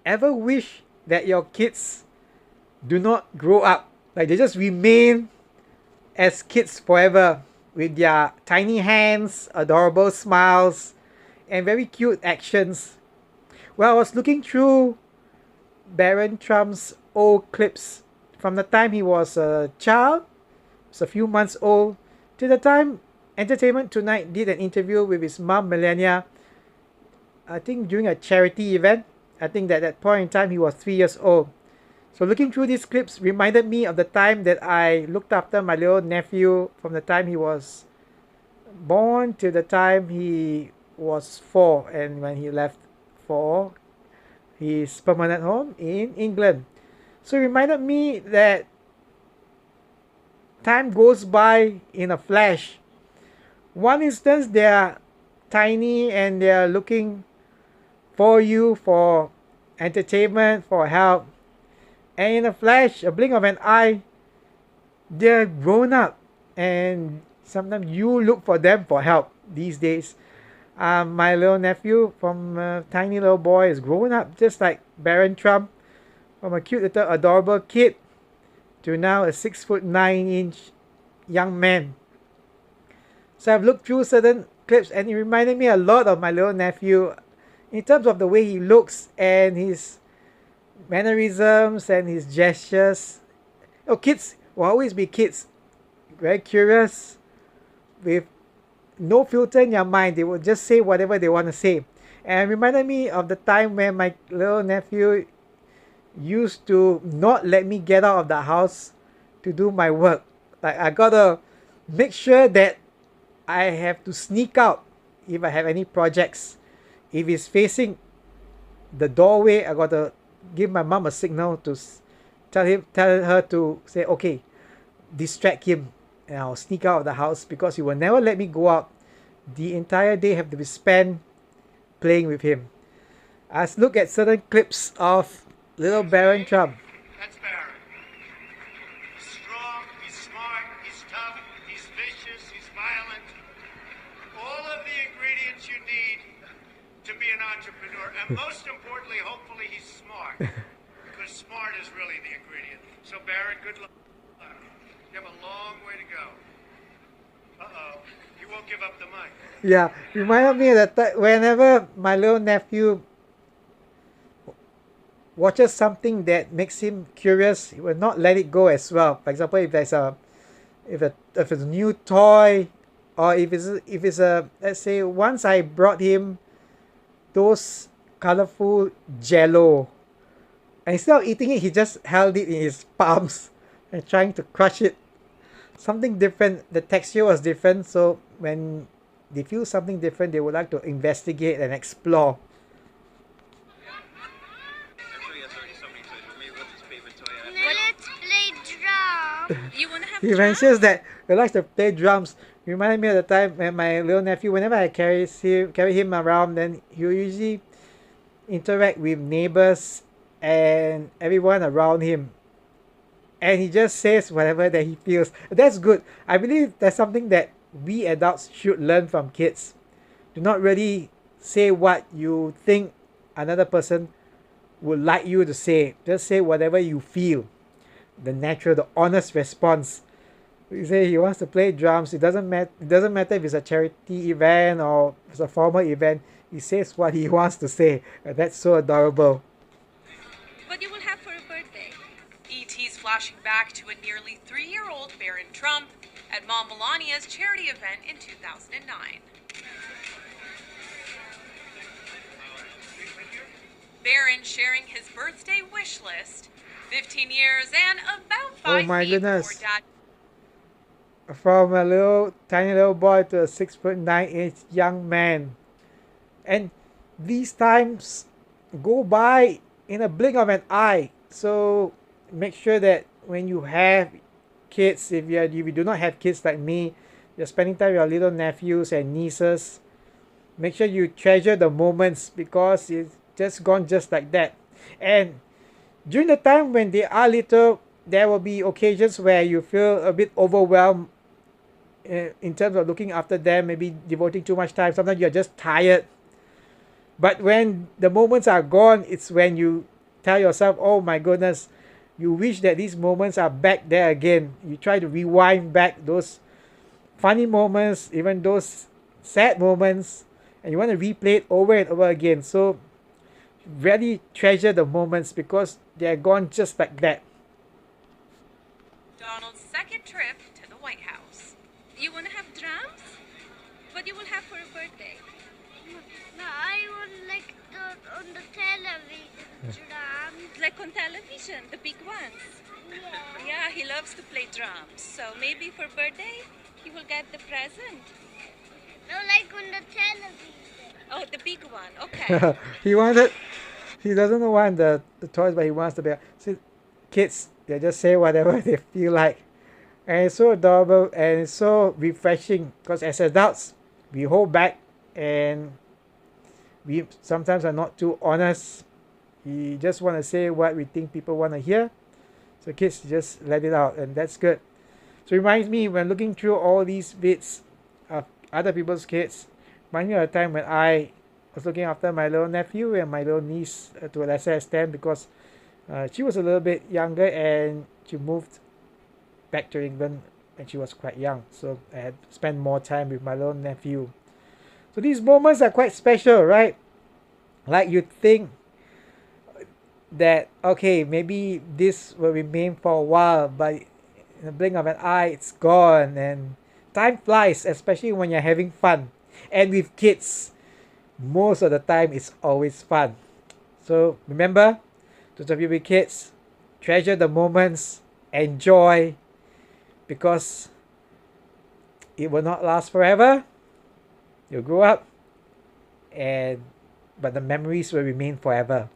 ever wish that your kids do not grow up? Like they just remain as kids forever with their tiny hands, adorable smiles, and very cute actions. Well, I was looking through Barron Trump's old clips from the time he was a child, was a few months old, to the time Entertainment Tonight did an interview with his mom, Melania, I think during a charity event. I think that at that point in time he was 3 years old. So looking through these clips reminded me of the time that I looked after my little nephew from the time he was born to the time he was 4, and when he left for his permanent home in England. So it reminded me that time goes by in a flash. One instance they are tiny and they are looking for you for entertainment, for help. And in a flash, a blink of an eye, they're grown up. And sometimes you look for them for help these days. My little nephew from a tiny little boy is grown up just like Barron Trump, from a cute little adorable kid to now a 6'9" young man. So I've looked through certain clips and it reminded me a lot of my little nephew in terms of the way he looks and his mannerisms and his gestures. Oh, kids will always be kids, very curious, with no filter in their mind. They will just say whatever they want to say. And it reminded me of the time when my little nephew used to not let me get out of the house to do my work. Like I gotta make sure that I have to sneak out if I have any projects. If he's facing the doorway, I gotta give my mom a signal to tell her to say, okay, distract him, and I'll sneak out of the house because he will never let me go out. The entire day have to be spent playing with him. Let's look at certain clips of little Barron Trump. That's Barron. He's strong, he's smart, he's tough, he's vicious, he's violent. All of the ingredients you need to be an entrepreneur. And most importantly, hopefully he's smart. Because smart is really the ingredient. So Barron, good luck. You have a long way to go. Uh-oh. You won't give up the mic. Yeah, reminded me that whenever my little nephew watches something that makes him curious, he will not let it go as well. For example, if there's if it's a new toy, or if it's a, let's say once I brought him those colorful jello, and instead of eating it, he just held it in his palms and trying to crush it. Something different, the texture was different, so when they feel something different, they would like to investigate and explore. Let's play drum. You want to have He mentions that he likes to play drums. Reminded me of the time when my little nephew, whenever I carry him around, then he will usually interact with neighbors and everyone around him. And he just says whatever that he feels. That's good. I believe that's something that we adults should learn from kids. Do not really say what you think another person would like you to say. Just say whatever you feel. The natural, the honest response. He say he wants to play drums. It doesn't matter if it's a charity event or it's a formal event. He says what he wants to say. And that's so adorable. What you will have for a birthday? E.T.'s flashing back to a nearly 3-year-old Barron Trump at Mom Melania's charity event in 2009. Barron sharing his birthday wish list, 15 years and about 5 Oh my feet goodness. before Dad. From a little tiny little boy to a 6'9" young man. And these times go by in a blink of an eye. So make sure that when you have kids, if you do not have kids like me, you're spending time with your little nephews and nieces, make sure you treasure the moments because it's just gone just like that. And during the time when they are little, there will be occasions where you feel a bit overwhelmed in terms of looking after them, maybe devoting too much time. Sometimes you're just tired. But when the moments are gone, it's when you tell yourself, oh my goodness, you wish that these moments are back there again. You try to rewind back those funny moments, even those sad moments, and you want to replay it over and over again. So really treasure the moments because they're gone just like that. Donald's second trip to the White House. You want to have drums? What you will have for a birthday? No, I would like on the television drums. Like on television, the big ones. Yeah. Yeah, he loves to play drums. So maybe for birthday, he will get the present. No, like on the television. Oh, the big one. Okay. He doesn't want the toys, but he wants to be. See, kids, they just say whatever they feel like. And it's so adorable and it's so refreshing because as adults, we hold back and we sometimes are not too honest. We just want to say what we think people want to hear. So kids just let it out and that's good. So it reminds me when looking through all these bits of other people's kids, reminds me of a time when I was looking after my little nephew and my little niece to a lesser extent because she was a little bit younger and she moved back to England when she was quite young. So I had spent more time with my little nephew. So these moments are quite special, right? Like you think that, okay, maybe this will remain for a while, but in the blink of an eye, it's gone. And time flies, especially when you're having fun. And with kids, most of the time, it's always fun. So remember, those of you with kids, treasure the moments, enjoy, because it will not last forever. You'll grow up, but the memories will remain forever.